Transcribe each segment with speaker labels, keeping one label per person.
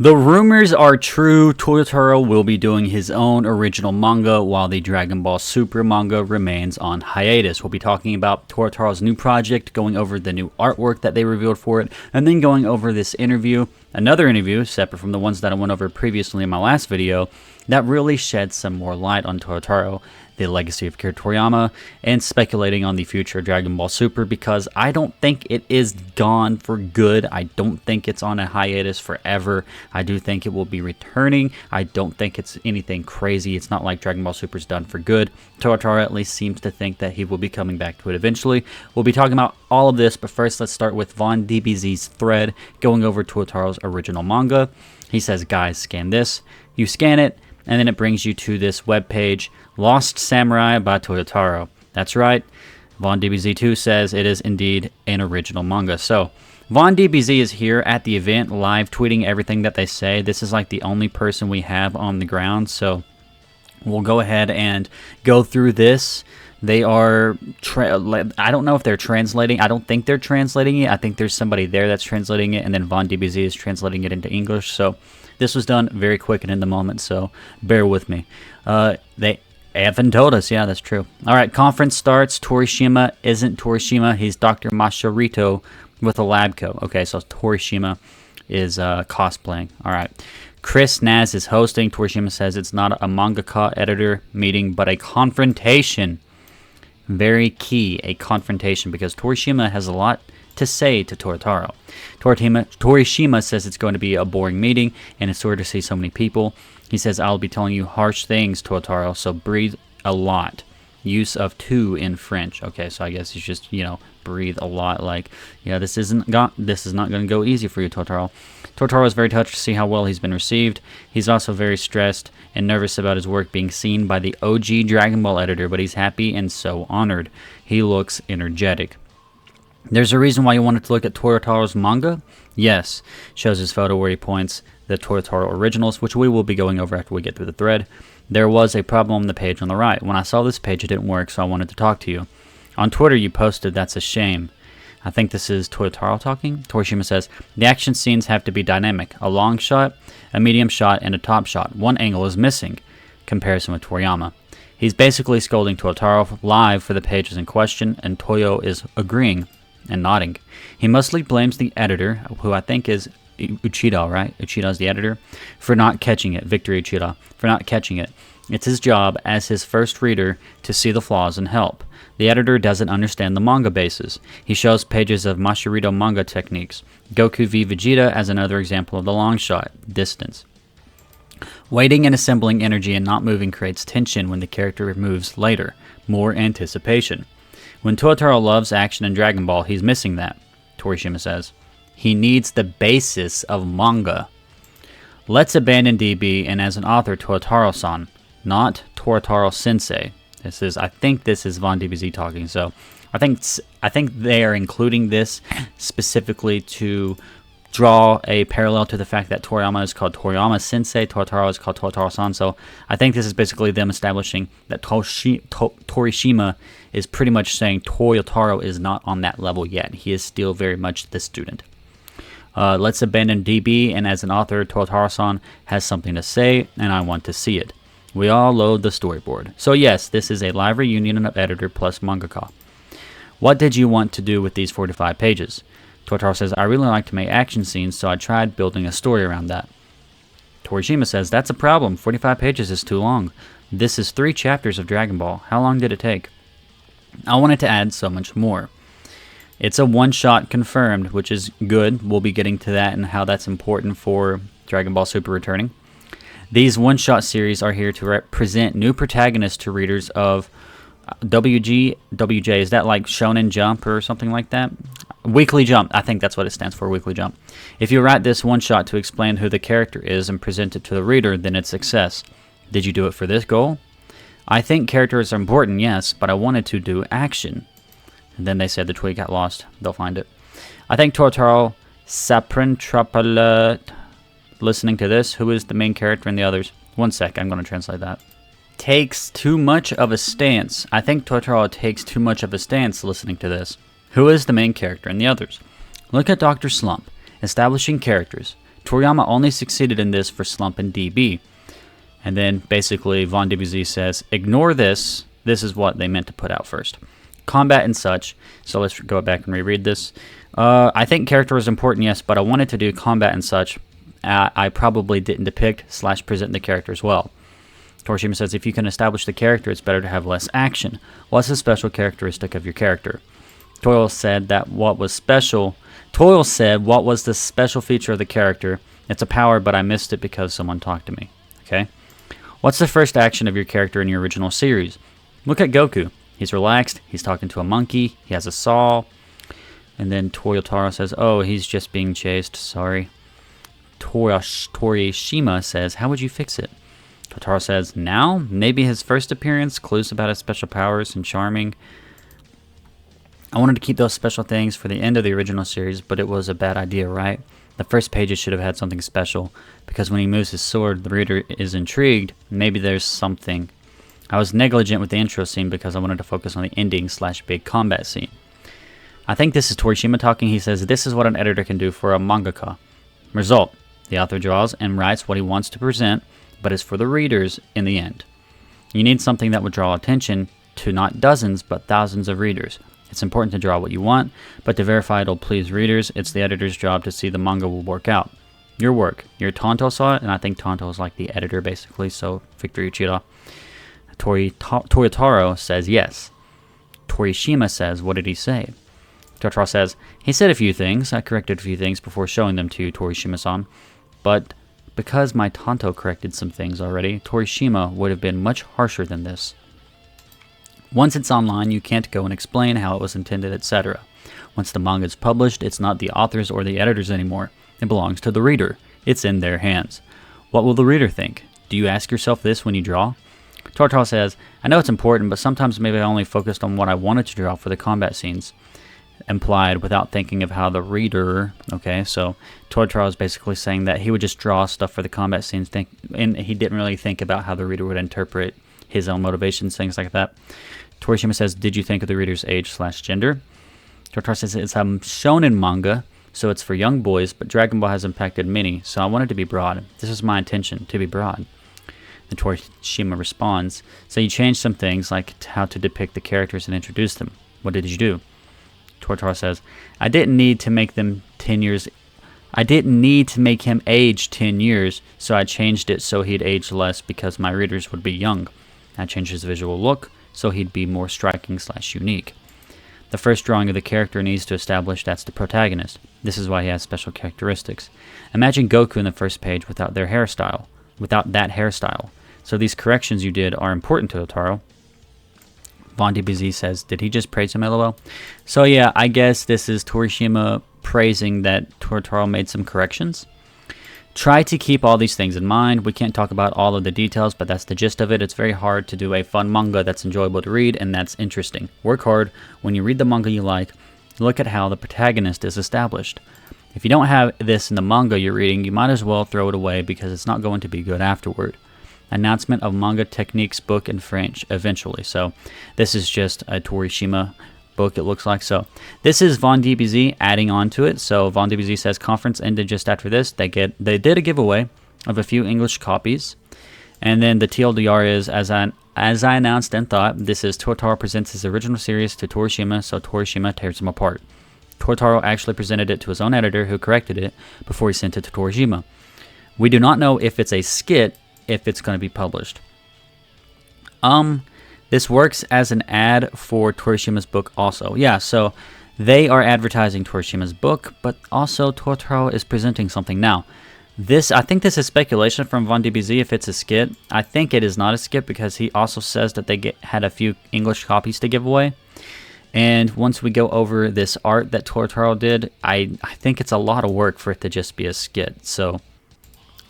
Speaker 1: The rumors are true. Toyotaro will be doing his own original manga while the Dragon Ball Super manga remains on hiatus. We'll be talking about Toyotaro's new project, going over the new artwork that they revealed for it, and then going over this interview, another interview separate from the ones that I went over previously in my last video, that really sheds some more light on Toyotaro, the legacy of Akira Toriyama, and speculating on the future of Dragon Ball Super, because I don't think it is gone for good. I don't think it's on a hiatus forever. I do think it will be returning. I don't think it's anything crazy. It's not like Dragon Ball Super's done for good. Toyotaro at least seems to think that he will be coming back to it eventually. We'll be talking about all of this, but first let's start with Von DBZ's thread going over Toyotaro's original manga. He says, guys, scan this. You scan it, and then it brings you to this webpage, Lost Samurai by Toyotaro. That's right, Von DBZ2 says it is indeed an original manga. So, Von DBZ is here at the event, live tweeting everything that they say. This is like the only person we have on the ground, so we'll go ahead and go through this. They are, I don't know if they're translating. I don't think they're translating it. I think there's somebody there that's translating it, and then Von DBZ is translating it into English. So this was done very quick and in the moment, so bear with me. They haven't told us. Yeah, that's true. All right, conference starts. Torshima isn't Torshima. He's Dr. Masahiro with a lab coat. Okay, so Torshima is cosplaying. All right. Chris Naz is hosting. Torshima says it's not a mangaka editor meeting, but a confrontation. Very key, a confrontation, because Torshima has a lot to say to Toyotaro. Torishima says it's going to be a boring meeting, and it's sore to see so many people. He says, I'll be telling you harsh things, Toyotaro, so breathe a lot. Use of to in French. Okay, so I guess he's just, breathe a lot, like, yeah, this is not going to go easy for you, Toyotaro. Toyotaro is very touched to see how well he's been received. He's also very stressed and nervous about his work being seen by the OG Dragon Ball editor, but he's happy and so honored. He looks energetic. There's a reason why you wanted to look at Toyotaro's manga? Yes. Shows his photo where he points the Toyotaro originals, which we will be going over after we get through the thread. There was a problem on the page on the right. When I saw this page, it didn't work, so I wanted to talk to you. On Twitter, you posted, that's a shame. I think this is Toyotaro talking. Torshima says, the action scenes have to be dynamic. A long shot, a medium shot, and a top shot. One angle is missing. Comparison with Toriyama. He's basically scolding Toyotaro live for the pages in question, and Toyo is agreeing and nodding. He mostly blames the editor, who I think is Uchida, right? Uchida's the editor, for not catching it. Victor Uchida, for not catching it. It's his job as his first reader to see the flaws and help. The editor doesn't understand the manga basis. He shows pages of Masahiro manga techniques. Goku v Vegeta as another example of the long shot, distance. Waiting and assembling energy and not moving creates tension when the character moves later. More anticipation. When Toyotaro loves action in Dragon Ball, he's missing that, Torishima says. He needs the basis of manga. Let's abandon DB and as an author, Toyotaro-san, not Toyotaro-sensei. I think this is Von DBZ talking, so I think they are including this specifically to draw a parallel to the fact that Toriyama is called Toriyama-sensei, Toyotaro is called Toyotaro-san, so I think this is basically them establishing that Torishima is pretty much saying Toyotaro is not on that level yet. He is still very much the student. Let's abandon DB, and as an author, Toyotaro-san has something to say, and I want to see it. We all load the storyboard. So yes, this is a live reunion of editor plus mangaka. What did you want to do with these 45 pages? Toyotaro says, I really like to make action scenes, so I tried building a story around that. Torishima says, that's a problem. 45 pages is too long. This is 3 chapters of Dragon Ball. How long did it take? I wanted to add so much more. It's a one-shot confirmed, which is good. We'll be getting to that and how that's important for Dragon Ball Super returning. These one-shot series are here to represent new protagonists to readers of WJ. Is that like Shonen Jump or something like that? Weekly Jump. I think that's what it stands for, Weekly Jump. If you write this one-shot to explain who the character is and present it to the reader, then it's success. Did you do it for this goal? I think characters are important, yes, but I wanted to do action. And then they said the tweet got lost. They'll find it. I think Toyotaro Saprentrapala, listening to this, who is the main character and the others? One sec, I'm going to translate that. Takes too much of a stance. I think Toyotaro takes too much of a stance listening to this. Who is the main character and the others? Look at Dr. Slump, establishing characters. Toriyama only succeeded in this for Slump and DB. And then basically Von DBZ says, ignore this. This is what they meant to put out first. Combat and such. So let's go back and reread this. I think character is important, yes, but I wanted to do combat and such. I probably didn't depict / present the character as well. Torshima says, if you can establish the character, it's better to have less action. What's the special characteristic of your character? Toil said what was the special feature of the character? It's a power, but I missed it because someone talked to me. Okay. What's the first action of your character in your original series? Look at Goku. He's relaxed. He's talking to a monkey. He has a saw. And then Toyotaro says, oh, he's just being chased. Sorry. Torishima says, how would you fix it? Totaro says, now? Maybe his first appearance, clues about his special powers, and charming. I wanted to keep those special things for the end of the original series, but it was a bad idea, right? The first pages should have had something special, because when he moves his sword, the reader is intrigued. Maybe there's something. I was negligent with the intro scene because I wanted to focus on the ending / big combat scene. I think this is Torishima talking. He says, this is what an editor can do for a mangaka. Result. The author draws and writes what he wants to present, but is for the readers in the end. You need something that would draw attention to not dozens, but thousands of readers. It's important to draw what you want, but to verify it'll please readers, it's the editor's job to see the manga will work out. Your work. Your Tonto saw it, and I think Tonto is like the editor, basically, so Victor Uchida. Toyotaro says yes. Torishima says, what did he say? Totaro says, he said a few things. I corrected a few things before showing them to you, Torishima-san. But because my Tonto corrected some things already, Torishima would have been much harsher than this. Once it's online, you can't go and explain how it was intended, etc. Once the manga is published, it's not the authors or the editors anymore. It belongs to the reader. It's in their hands. What will the reader think? Do you ask yourself this when you draw? Tortaro says, I know it's important, but sometimes maybe I only focused on what I wanted to draw for the combat scenes. Implied without thinking of how the reader... Okay, so Tortaro is basically saying that he would just draw stuff for the combat scenes, and he didn't really think about how the reader would interpret his own motivations, things like that. Torishima says, did you think of the reader's age / gender? Tortaro says, it's shonen manga, so it's for young boys, but Dragon Ball has impacted many, so I wanted to be broad. This is my intention, to be broad. And Torishima responds, so you changed some things, like how to depict the characters and introduce them. What did you do? Tortaro says, I didn't need to make them 10 years... I didn't need to make him age 10 years, so I changed it so he'd age less because my readers would be young. I changed his visual look, so he'd be more striking / unique. The first drawing of the character needs to establish that's the protagonist. This is why he has special characteristics. Imagine Goku in the first page without that hairstyle. So these corrections you did are important to Otaro. Von DBZ says, did he just praise him, LOL? So yeah, I guess this is Torishima praising that Tortaro made some corrections. Try to keep all these things in mind. We can't talk about all of the details, but that's the gist of it. It's very hard to do a fun manga that's enjoyable to read and that's interesting. Work hard. When you read the manga you like, look at how the protagonist is established. If you don't have this in the manga you're reading, you might as well throw it away because it's not going to be good afterward. Announcement of manga techniques book in French eventually. So this is just a Torishima book, it looks like. So this is Von DBZ adding on to it. So Von DBZ says conference ended just after this. They did a giveaway of a few English copies, and then the TLDR is as I announced and thought. This is Tortaro presents his original series to Torishima, so Torishima tears him apart. Tortaro actually presented it to his own editor, who corrected it before he sent it to Torishima. We do not know if it's a skit, if it's going to be published. This works as an ad for Torishima's book also. Yeah, so they are advertising Torishima's book, but also Tortaro is presenting something now. I think this is speculation from Von DBZ if it's a skit. I think it is not a skit because he also says that they had a few English copies to give away. And once we go over this art that Tortaro did, I think it's a lot of work for it to just be a skit. So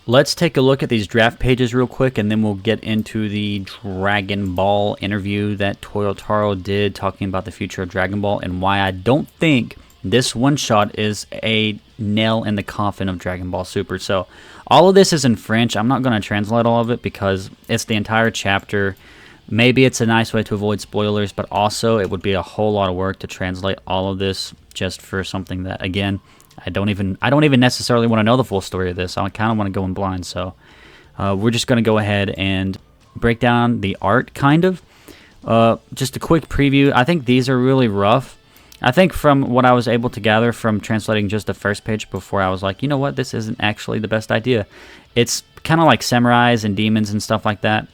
Speaker 1: let's take a look at these draft pages real quick, and then we'll get into the Dragon Ball interview that Toyotaro did talking about the future of Dragon Ball and why I don't think this one-shot is a nail in the coffin of Dragon Ball Super. So all of this is in French. I'm not going to translate all of it because it's the entire chapter. Maybe it's a nice way to avoid spoilers, but also it would be a whole lot of work to translate all of this just for something that, again, I don't even necessarily want to know the full story of this. I kind of want to go in blind, so we're just going to go ahead and break down the art, kind of. Just a quick preview. I think these are really rough. I think from what I was able to gather from translating just the first page before, I was like, you know what, this isn't actually the best idea. It's kind of like samurais and demons and stuff like that.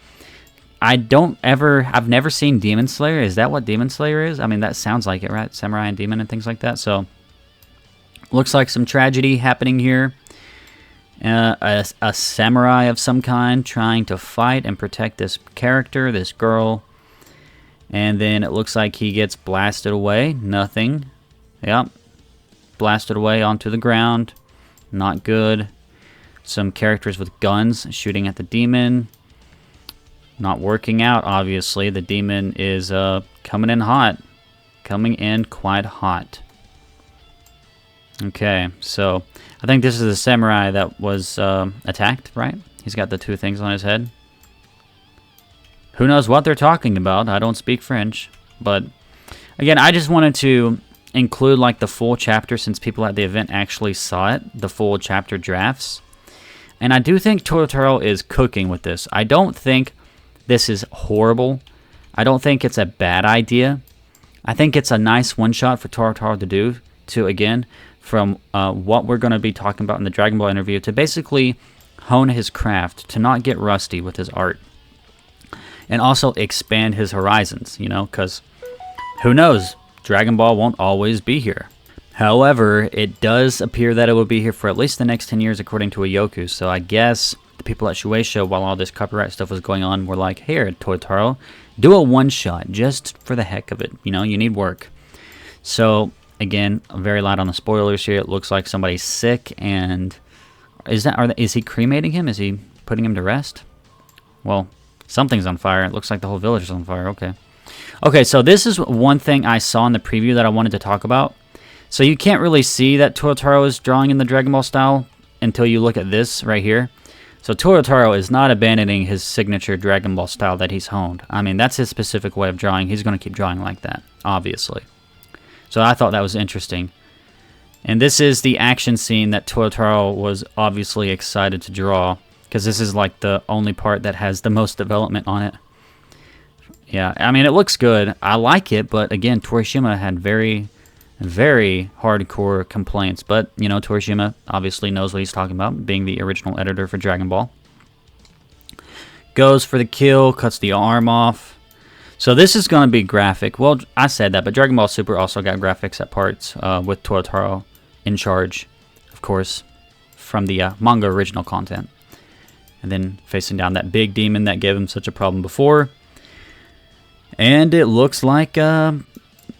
Speaker 1: I've never seen Demon Slayer. Is that what Demon Slayer is? I mean, that sounds like it, right? Samurai and demon and things like that. So, looks like some tragedy happening here. A samurai of some kind trying to fight and protect this character, this girl. And then it looks like he gets blasted away. Nothing. Yep. Blasted away onto the ground. Not good. Some characters with guns shooting at the demon. Not working out, obviously. The demon is coming in hot. Coming in quite hot. Okay, so I think this is the samurai that was attacked, right? He's got the two things on his head. Who knows what they're talking about? I don't speak French. But, again, I just wanted to include like the full chapter since people at the event actually saw it. The full chapter drafts. And I do think Toyotaro is cooking with this. I don't think this is horrible. I don't think it's a bad idea. I think it's a nice one-shot for Toyotaro to do, to, again, from what we're going to be talking about in the Dragon Ball interview, to basically hone his craft, to not get rusty with his art. And also expand his horizons, you know, because who knows? Dragon Ball won't always be here. However, it does appear that it will be here for at least the next 10 years, according to Yoku. So I guess the people at Shueisha, while all this copyright stuff was going on, were like, here, Toyotaro, do a one-shot just for the heck of it. You know, you need work. So, again, very light on the spoilers here. It looks like somebody's sick, and is he cremating him? Is he putting him to rest? Well, something's on fire. It looks like the whole village is on fire. Okay. Okay, so this is one thing I saw in the preview that I wanted to talk about. So you can't really see that Toyotaro is drawing in the Dragon Ball style until you look at this right here. So Toyotaro is not abandoning his signature Dragon Ball style that he's honed. I mean, that's his specific way of drawing. He's going to keep drawing like that, obviously. So I thought that was interesting. And this is the action scene that Toyotaro was obviously excited to draw, because this is like the only part that has the most development on it. Yeah, I mean, it looks good. I like it, but again, Torshima had very, very hardcore complaints. But, you know, Torshima obviously knows what he's talking about, being the original editor for Dragon Ball. Goes for the kill, cuts the arm off. So this is going to be graphic. Well, I said that, but Dragon Ball Super also got graphics at parts with Toyotaro in charge, of course, from the manga original content. And then facing down that big demon that gave him such a problem before. And it looks like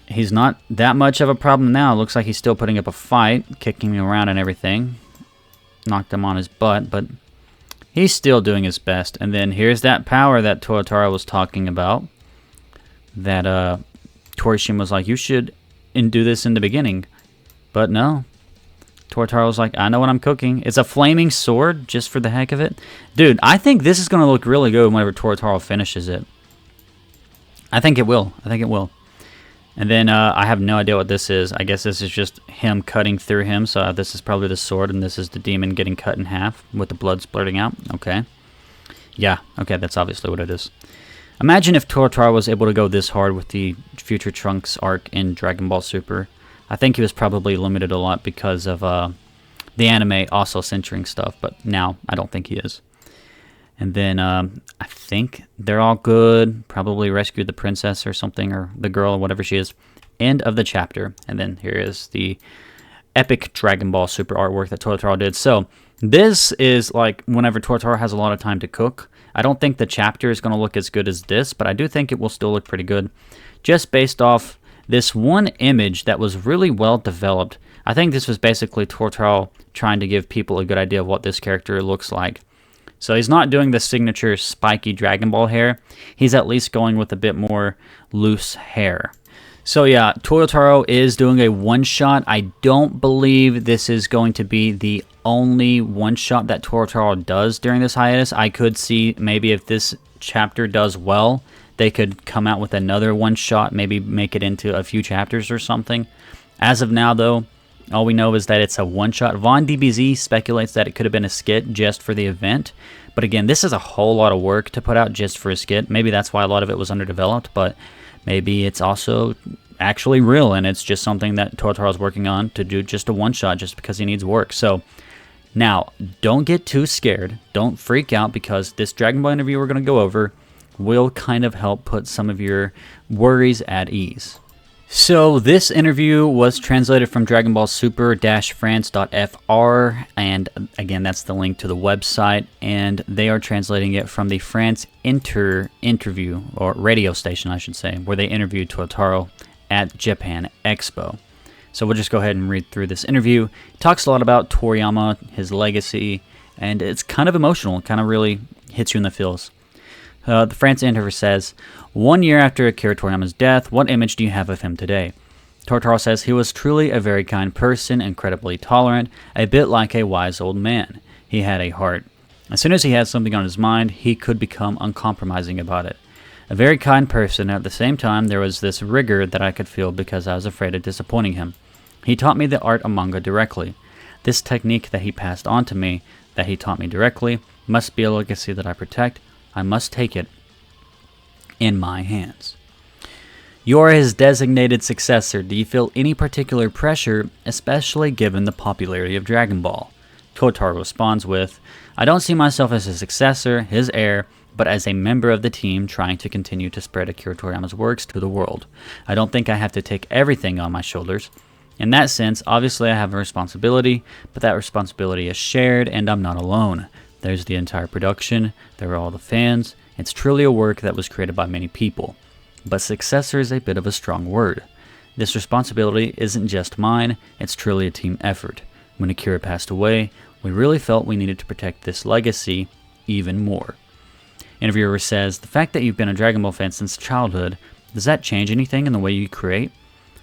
Speaker 1: he's not that much of a problem now. It looks like he's still putting up a fight, kicking him around and everything. Knocked him on his butt, but he's still doing his best. And then here's that power that Toyotaro was talking about. That Torshima was like, you should do this in the beginning. But no. Toyotaro was like, I know what I'm cooking. It's a flaming sword, just for the heck of it. Dude, I think this is going to look really good whenever Toyotaro finishes it. I think it will. I think it will. And then I have no idea what this is. I guess this is just him cutting through him. So this is probably the sword, and this is the demon getting cut in half with the blood splurting out. Okay. Yeah, okay, that's obviously what it is. Imagine if Toyotaro was able to go this hard with the Future Trunks arc in Dragon Ball Super. I think he was probably limited a lot because of the anime also censoring stuff, but now I don't think he is. And then I think they're all good. Probably rescued the princess or something, or the girl, or whatever she is. End of the chapter. And then here is the epic Dragon Ball Super artwork that Toyotaro did. So this is like whenever Toyotaro has a lot of time to cook. I don't think the chapter is going to look as good as this, but I do think it will still look pretty good. Just based off this one image that was really well developed. I think this was basically Toyotaro trying to give people a good idea of what this character looks like. So he's not doing the signature spiky Dragon Ball hair. He's at least going with a bit more loose hair. So yeah, Toyotaro is doing a one-shot. I don't believe this is going to be the only one-shot that Toyotaro does during this hiatus. I could see maybe if this chapter does well, they could come out with another one-shot, maybe make it into a few chapters or something. As of now, though, All we know is that it's a one-shot. Von DBZ speculates that it could have been a skit just for the event. But again, this is a whole lot of work to put out just for a skit. Maybe that's why a lot of it was underdeveloped, but maybe it's also actually real, and it's just something that Toyotaro's working on to do just a one-shot just because he needs work. So now, don't get too scared. Don't freak out, because this Dragon Ball interview we're going to go over will kind of help put some of your worries at ease. So this interview was translated from Dragon Ball Super-France.fr, and again, that's the link to the website, and they are translating it from the France interview, or radio station I should say, where they interviewed Toyotaro at Japan Expo. So we'll just go ahead and read through this interview. It talks a lot about Toriyama, his legacy, and it's kind of emotional. It kind of really hits you in the feels. The France interviewer says, 1 year after Akira Toriyama's death, what image do you have of him today? Toriyama says he was truly a very kind person, incredibly tolerant, a bit like a wise old man. He had a heart. As soon as he had something on his mind, he could become uncompromising about it. A very kind person. At the same time, there was this rigor that I could feel because I was afraid of disappointing him. He taught me the art of manga directly. This technique that he passed on to me, that he taught me directly, must be a legacy that I protect. I must take it in my hands. You are his designated successor. Do you feel any particular pressure, especially given the popularity of Dragon Ball? Toyotaro responds with, I don't see myself as a successor, his heir, but as a member of the team trying to continue to spread Akira Toriyama's works to the world. I don't think I have to take everything on my shoulders. In that sense, obviously I have a responsibility, but that responsibility is shared and I'm not alone. There's the entire production, there are all the fans. It's truly a work that was created by many people. But successor is a bit of a strong word. This responsibility isn't just mine, it's truly a team effort. When Akira passed away, we really felt we needed to protect this legacy even more. Interviewer says, the fact that you've been a Dragon Ball fan since childhood, does that change anything in the way you create?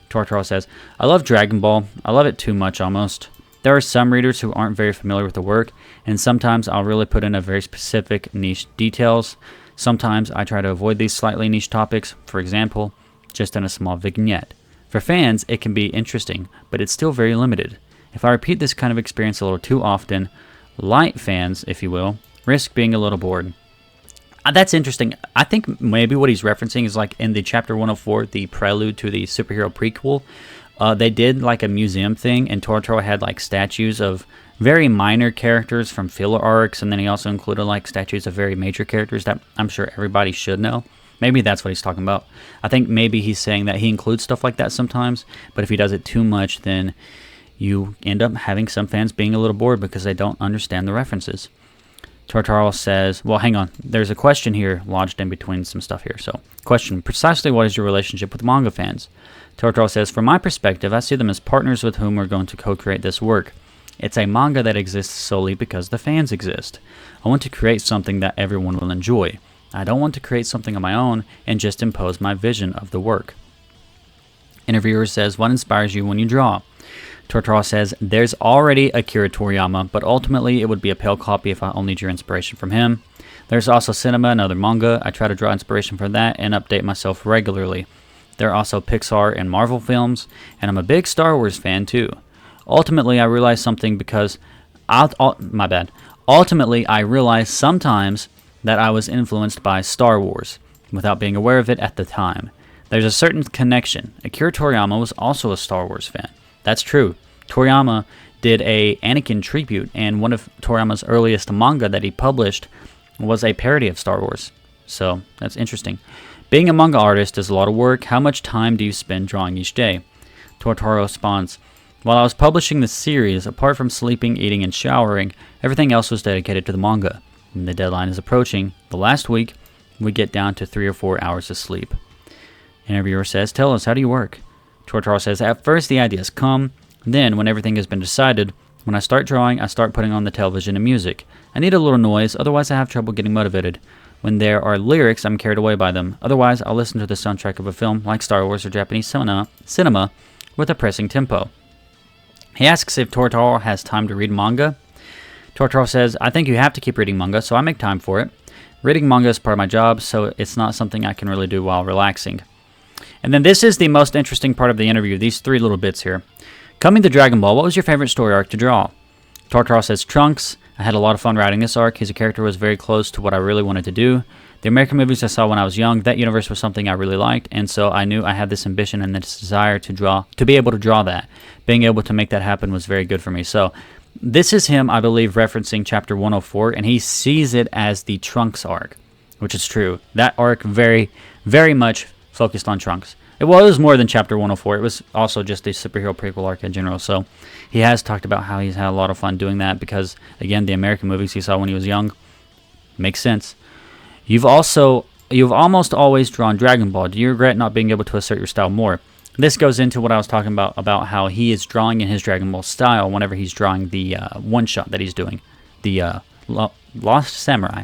Speaker 1: Toriyama says, I love Dragon Ball. I love it too much almost. There are some readers who aren't very familiar with the work, and sometimes I'll really put in a very specific niche details. Sometimes I try to avoid these slightly niche topics, for example, just in a small vignette. For fans, it can be interesting, but it's still very limited. If I repeat this kind of experience a little too often, light fans, if you will, risk being a little bored. That's interesting. I think maybe what he's referencing is like in the chapter 104, the prelude to the superhero prequel. They did like a museum thing, and Toriyama had like statues of very minor characters from filler arcs, and then he also included like statues of very major characters that I'm sure everybody should know. Maybe that's what he's talking about. I think maybe he's saying that he includes stuff like that sometimes, but if he does it too much, then you end up having some fans being a little bored because they don't understand the references. Toriyama says, well, hang on. There's a question here lodged in between some stuff here. So, question, precisely what is your relationship with manga fans? Toriyama says, from my perspective, I see them as partners with whom we're going to co-create this work. It's a manga that exists solely because the fans exist. I want to create something that everyone will enjoy. I don't want to create something of my own and just impose my vision of the work. Interviewer says, what inspires you when you draw? Toriyama says, there's already Akira Toriyama, but ultimately it would be a pale copy if I only drew inspiration from him. There's also cinema and other manga. I try to draw inspiration from that and update myself regularly. There are also Pixar and Marvel films, and I'm a big Star Wars fan too. Ultimately, I realized something because... Ultimately, I realized sometimes that I was influenced by Star Wars, without being aware of it at the time. There's a certain connection. Akira Toriyama was also a Star Wars fan. That's true. Toriyama did a Anakin tribute, and one of Toriyama's earliest manga that he published was a parody of Star Wars. So, that's interesting. Being a manga artist is a lot of work. How much time do you spend drawing each day? Toriyama responds, while I was publishing the series, apart from sleeping, eating, and showering, everything else was dedicated to the manga. When the deadline is approaching, the last week, we get down to 3 or 4 hours of sleep. Interviewer says, tell us, how do you work? Toriyama says, at first the ideas come, then when everything has been decided, when I start drawing, I start putting on the television and music. I need a little noise, otherwise I have trouble getting motivated. When there are lyrics, I'm carried away by them. Otherwise, I'll listen to the soundtrack of a film like Star Wars or Japanese cinema with a pressing tempo. He asks if Toriyama has time to read manga. Toriyama says, I think you have to keep reading manga, so I make time for it. Reading manga is part of my job, so it's not something I can really do while relaxing. And then this is the most interesting part of the interview, these 3 little bits here. Coming to Dragon Ball, what was your favorite story arc to draw? Tortaro says Trunks. I had a lot of fun writing this arc. His character was very close to what I really wanted to do. The American movies I saw when I was young, that universe was something I really liked, and so I knew I had this ambition and this desire to be able to draw that. Being able to make that happen was very good for me. So this is him, I believe, referencing chapter 104, and he sees it as the Trunks arc, which is true. That arc very, very much focused on Trunks. It was more than chapter 104. It was also just a superhero prequel arc in general. So he has talked about how he's had a lot of fun doing that because, again, the American movies he saw when he was young makes sense. You've almost always drawn Dragon Ball. Do you regret not being able to assert your style more? This goes into what I was talking about how he is drawing in his Dragon Ball style whenever he's drawing the one-shot that he's doing, the Lost Samurai.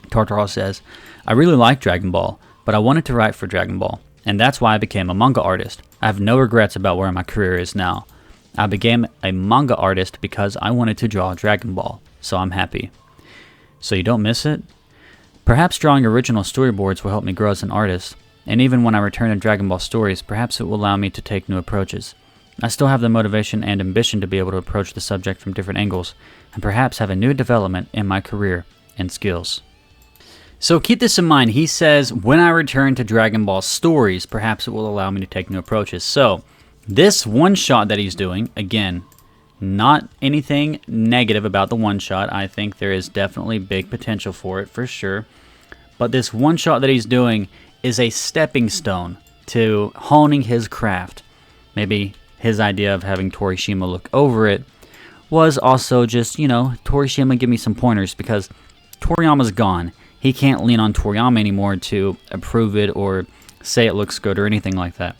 Speaker 1: Tortaro says, I really like Dragon Ball, but I wanted to write for Dragon Ball, and that's why I became a manga artist. I have no regrets about where my career is now. I became a manga artist because I wanted to draw Dragon Ball, so I'm happy. So you don't miss it? Perhaps drawing original storyboards will help me grow as an artist, and even when I return to Dragon Ball stories, perhaps it will allow me to take new approaches. I still have the motivation and ambition to be able to approach the subject from different angles, and perhaps have a new development in my career and skills. So keep this in mind. He says, when I return to Dragon Ball stories, perhaps it will allow me to take new approaches. So this one-shot that he's doing, again, not anything negative about the one-shot. I think there is definitely big potential for it, for sure. But this one-shot that he's doing is a stepping stone to honing his craft. Maybe his idea of having Torishima look over it was also just, Torishima, give me some pointers, because Toriyama's gone. He can't lean on Toriyama anymore to approve it or say it looks good or anything like that.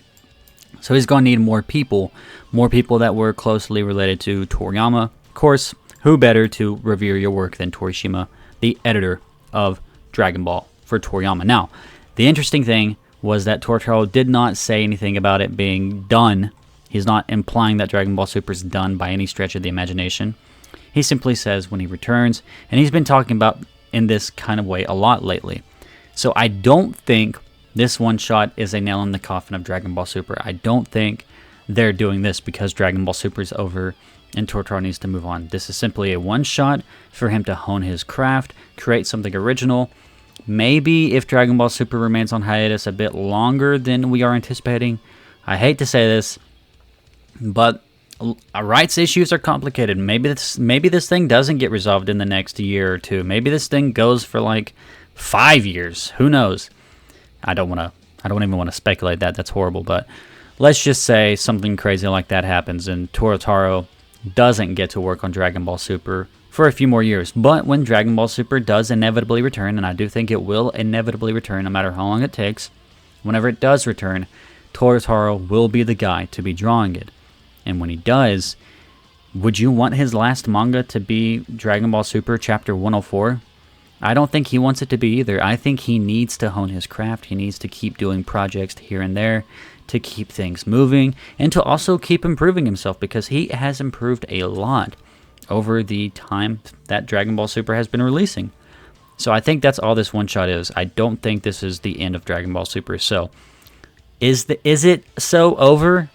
Speaker 1: So he's going to need more people that were closely related to Toriyama. Of course, who better to revere your work than Torshima, the editor of Dragon Ball for Toriyama. Now, the interesting thing was that Tortaro did not say anything about it being done. He's not implying that Dragon Ball Super is done by any stretch of the imagination. He simply says when he returns, and he's been talking about in this kind of way a lot lately. So I don't think this one-shot is a nail in the coffin of Dragon Ball Super. I don't think they're doing this because Dragon Ball Super is over and Tortaro needs to move on. This is simply a one-shot for him to hone his craft, create something original. Maybe if Dragon Ball Super remains on hiatus a bit longer than we are anticipating. I hate to say this, but rights issues are complicated. Maybe this thing doesn't get resolved in the next year or two. Maybe this thing goes for like 5 years. Who knows? I don't even want to speculate that. That's horrible. But let's just say something crazy like that happens and Tortaro doesn't get to work on Dragon Ball Super for a few more years. But when Dragon Ball Super does inevitably return, and I do think it will inevitably return no matter how long it takes, whenever it does return, Tortaro will be the guy to be drawing it. And when he does, would you want his last manga to be Dragon Ball Super Chapter 104? I don't think he wants it to be either. I think he needs to hone his craft. He needs to keep doing projects here and there to keep things moving and to also keep improving himself, because he has improved a lot over the time that Dragon Ball Super has been releasing. So I think that's all this one-shot is. I don't think this is the end of Dragon Ball Super. So is it so over?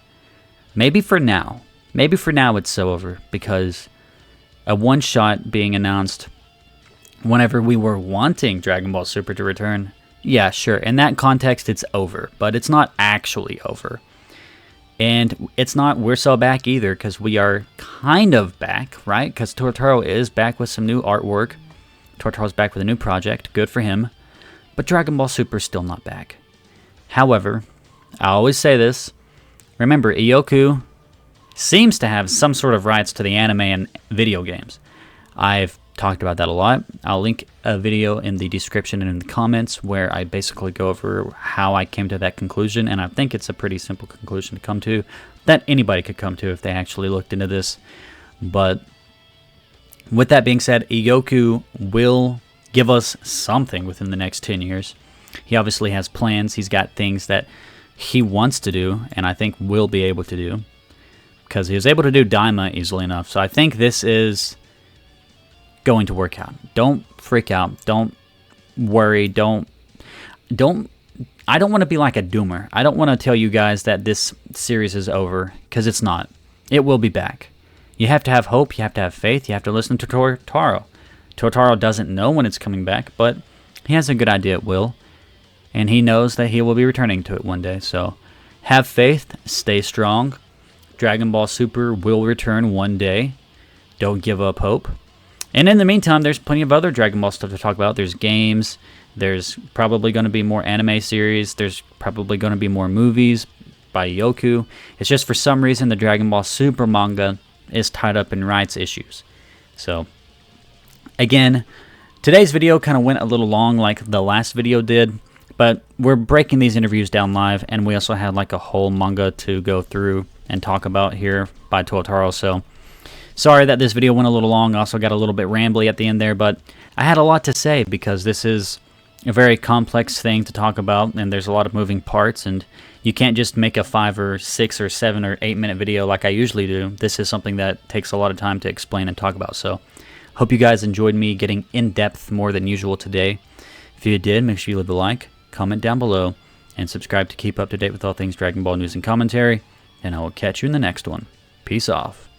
Speaker 1: Maybe for now. Maybe for now it's so over, because a one-shot being announced whenever we were wanting Dragon Ball Super to return, yeah, sure. In that context, it's over, but it's not actually over. And it's not we're so back either, because we are kind of back, right? Because Tortaro is back with some new artwork. Tortaro's back with a new project. Good for him. But Dragon Ball Super is still not back. However, I always say this. Remember, Ioku seems to have some sort of rights to the anime and video games. I've talked about that a lot. I'll link a video in the description and in the comments where I basically go over how I came to that conclusion, and I think it's a pretty simple conclusion to come to that anybody could come to if they actually looked into this. But with that being said, Ioku will give us something within the next 10 years. He obviously has plans. He's got things that he wants to do, and I think will be able to do, because he was able to do Daima easily enough. So I think this is going to work out. Don't freak out. Don't worry. I don't want to be like a doomer. I don't want to tell you guys that this series is over, because it's not. it will be back. You have to have hope, you have to have faith, you have to listen to Totaro. Totaro doesn't know when it's coming back, but he has a good idea it will. And he knows that he will be returning to it one day. So have faith, stay strong. Dragon Ball Super will return one day. Don't give up hope. And in the meantime, there's plenty of other Dragon Ball stuff to talk about. There's games. There's probably going to be more anime series. There's probably going to be more movies by Yoku. It's just for some reason the Dragon Ball Super manga is tied up in rights issues. So, again, today's video kind of went a little long like the last video did. But we're breaking these interviews down live, and we also had like a whole manga to go through and talk about here by Totaro. So, sorry that this video went a little long. Also got a little bit rambly at the end there, but I had a lot to say because this is a very complex thing to talk about, and there's a lot of moving parts, and you can't just make a 5 or 6 or 7 or 8 minute video like I usually do. This is something that takes a lot of time to explain and talk about. So, hope you guys enjoyed me getting in depth more than usual today. If you did, make sure you leave a like, comment down below, and subscribe to keep up to date with all things Dragon Ball news and commentary, and I will catch you in the next one. Peace off.